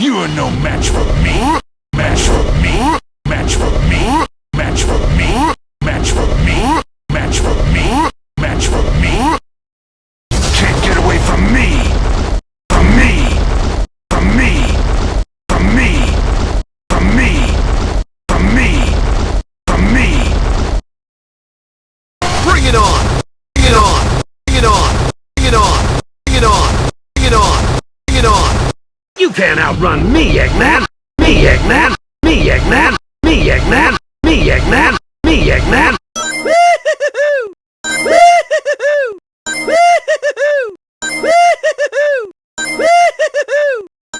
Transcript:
You are no match for me. Match for me. Match for me. Match for me. Match for me. Match for me. Match for me. Can't get away from me. From me. From me. From me. From me. From me. From me. Bring it on! Bring it on! Bring it on! Bring it on! Bring it on! Bring it on! Bring it on! You can't outrun me, Eggman!